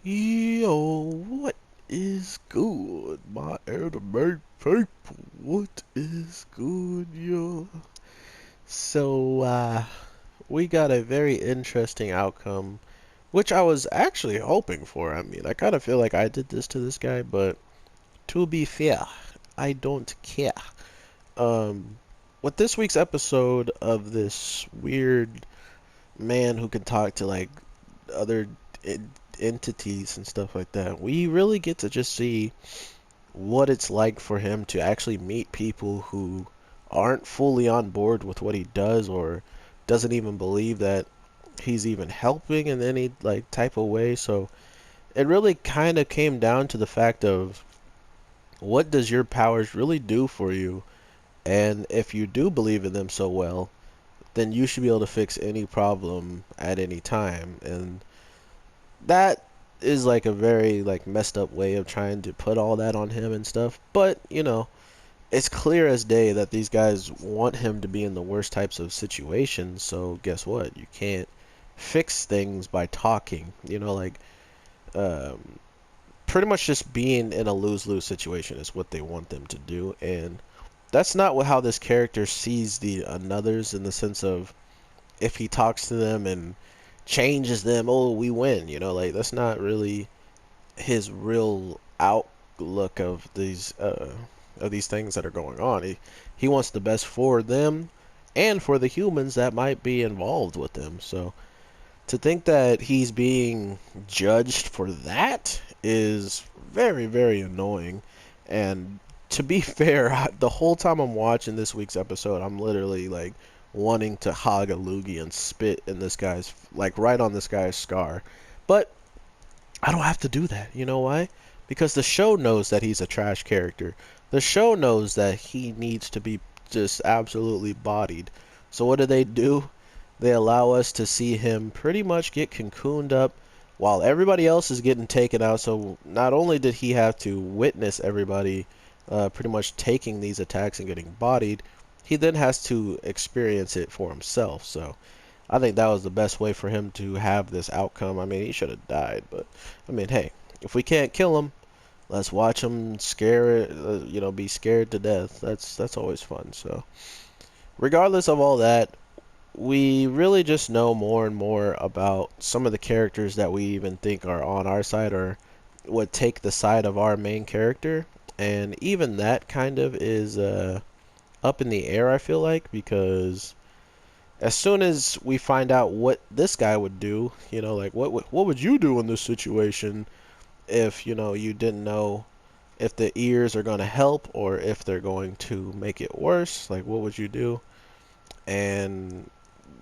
Yo, what is good, my anime people? What is good, yo? So, we got a very interesting outcome, which I was actually hoping for. I mean, I kind of feel like I did this to this guy, but to be fair, I don't care. Um, with this week's episode of this weird man who can talk to like other en- entities and stuff like that, we really get to just see what it's like for him to actually meet people who aren't fully on board with what he does or doesn't even believe that he's even helping in any like type of way. So it really kind of came down to the fact of what does your powers really do for you? And if you do believe in them so well, then you should be able to fix any problem at any time. And that is like a very like messed up way of trying to put all that on him and stuff. But, it's clear as day that these guys want him to be in the worst types of situations. So guess what? You can't fix things by talking. Um, pretty much just being in a lose-lose situation is what they want them to do, and that's not how this character sees the others in the sense of if he talks to them and changes them, oh, we win. Like that's not really his real outlook of these things that are going on. He wants the best for them and for the humans that might be involved with them. So to think that he's being judged for that is very, very annoying. And to be fair, the whole time I'm watching this week's episode, I'm literally like wanting to hog a loogie and spit in this guy's, like right on this guy's scar. But I don't have to do that. You know why? Because the show knows that he's a trash character. The show knows that he needs to be just absolutely bodied. So what do? They allow us to see him pretty much get cocooned up while everybody else is getting taken out. So not only did he have to witness everybody pretty much taking these attacks and getting bodied, he then has to experience it for himself. So I think that was the best way for him to have this outcome. I mean, he should have died, but I mean, hey, if we can't kill him, let's watch him be scared to death. That's always fun. So, regardless of all that, we really just know more and more about some of the characters that we even think are on our side or would take the side of our main character, and even that kind of is up in the air. I feel like because as soon as we find out what this guy would do, like what would you do in this situation if you didn't know if the ears are going to help or if they're going to make it worse? Like what would you do? And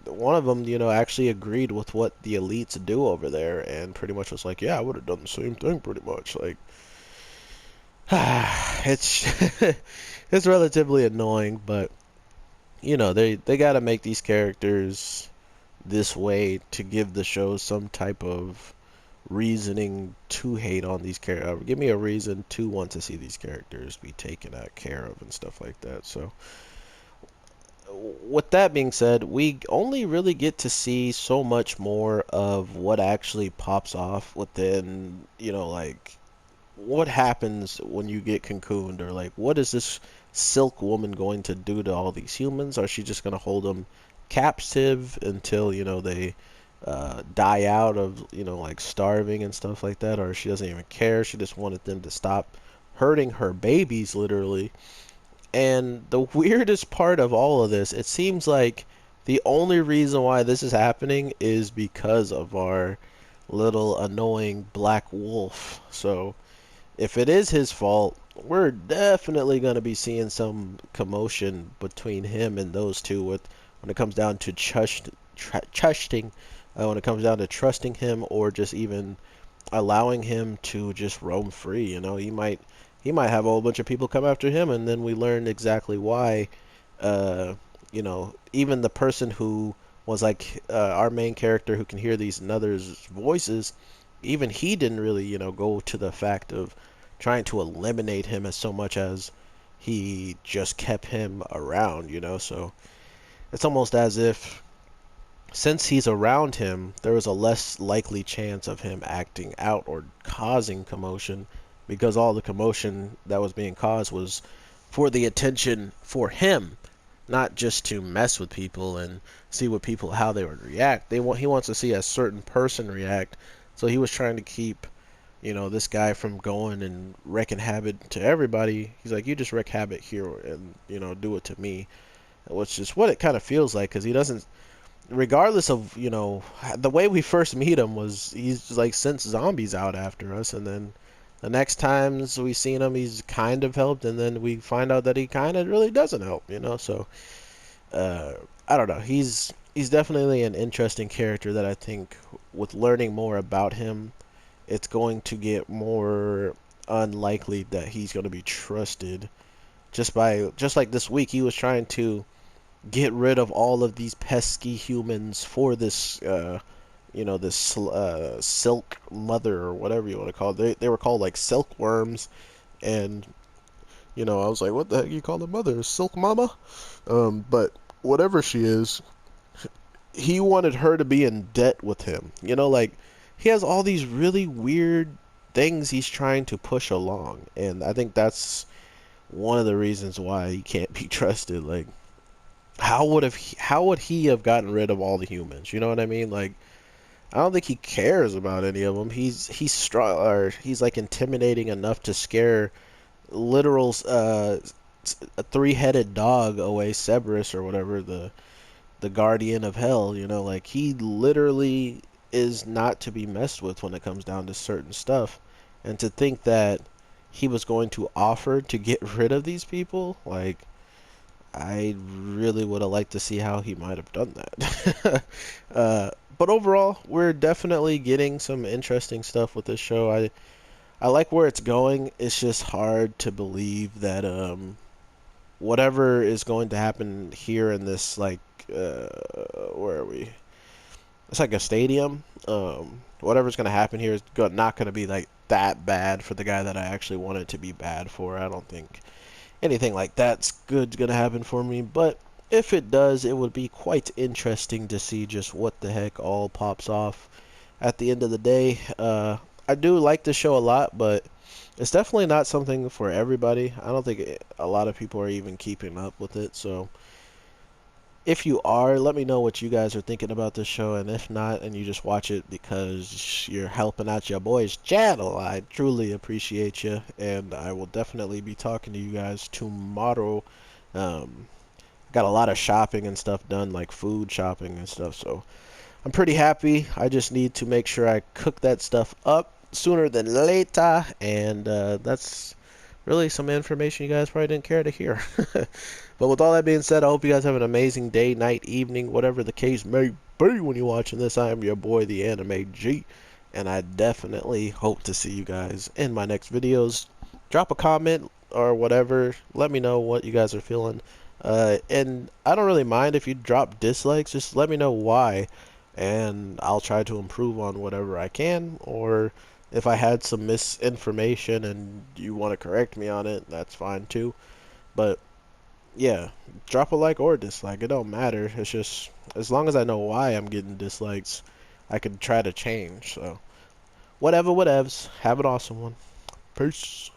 one of them, actually agreed with what the elites do over there and pretty much was like, yeah, I would have done the same thing pretty much. Like it's it's relatively annoying, but they got to make these characters this way to give the show some type of reasoning to hate on these characters. Give me a reason to want to see these characters be taken care of and stuff like that. So, with that being said, we only really get to see so much more of what actually pops off within, like what happens when you get cocooned, or like what is this silk woman going to do to all these humans? Are she just going to hold them captive until they die out of like starving and stuff like that, or she doesn't even care? She just wanted them to stop hurting her babies, literally. And the weirdest part of all of this, it seems like the only reason why this is happening is because of our little annoying black wolf. So if it is his fault, we're definitely going to be seeing some commotion between him and those two when it comes down to trusting, when it comes down to trusting him or just even allowing him to just roam free. He might have a whole bunch of people come after him, and then we learn exactly why. Even the person who was like our main character who can hear these others' voices, even he didn't really, go to the fact of trying to eliminate him as so much as he just kept him around. So it's almost as if since he's around him, there was a less likely chance of him acting out or causing commotion, because all the commotion that was being caused was for the attention for him, not just to mess with people and see what people how they would react. He wants to see a certain person react, so he was trying to keep, this guy from going and wrecking havoc to everybody. He's like, you just wreck havoc here and do it to me, which is what it kind of feels like, because he doesn't, regardless of the way we first meet him was he's like sent zombies out after us, and then the next times we seen him he's kind of helped, and then we find out that he kind of really doesn't help, so uh, I don't know, he's definitely an interesting character that I think with learning more about him, it's going to get more unlikely that he's going to be trusted, just like this week he was trying to get rid of all of these pesky humans for this this silk mother or whatever you want to call it. They were called like silkworms, and I was like, what the heck you call the mother, silk mama? But whatever she is, he wanted her to be in debt with him, like he has all these really weird things he's trying to push along, and I think that's one of the reasons why he can't be trusted. Like, how would he have gotten rid of all the humans? You know what I mean? Like, I don't think he cares about any of them. He's strong, or he's like intimidating enough to scare literal a three-headed dog away, Cerberus or whatever, the guardian of hell. Like he literally is not to be messed with when it comes down to certain stuff. And to think that he was going to offer to get rid of these people, like, I really would have liked to see how he might have done that. But overall, we're definitely getting some interesting stuff with this show. I like where it's going. It's just hard to believe that whatever is going to happen here in this, like, where are we? It's like a stadium. Whatever's going to happen here is not going to be like that bad for the guy that I actually want it to be bad for. I don't think anything like that's gonna happen for me, but if it does, it would be quite interesting to see just what the heck all pops off at the end of the day. I do like the show a lot, but it's definitely not something for everybody. I don't think a lot of people are even keeping up with it, so if you are, let me know what you guys are thinking about this show, and if not, and you just watch it because you're helping out your boy's channel, I truly appreciate you, and I will definitely be talking to you guys tomorrow. Got a lot of shopping and stuff done, like food shopping and stuff, so I'm pretty happy. I just need to make sure I cook that stuff up sooner than later, and that's really some information you guys probably didn't care to hear. But with all that being said, I hope you guys have an amazing day, night, evening, whatever the case may be when you're watching this. I am your boy, the Anime G, and I definitely hope to see you guys in my next videos. Drop a comment or whatever. Let me know what you guys are feeling. And I don't really mind if you drop dislikes. Just let me know why, and I'll try to improve on whatever I can. Or if I had some misinformation and you want to correct me on it, that's fine too. But yeah, drop a like or a dislike. It don't matter. It's just as long as I know why I'm getting dislikes, I can try to change. So whatever, whatevs. Have an awesome one. Peace.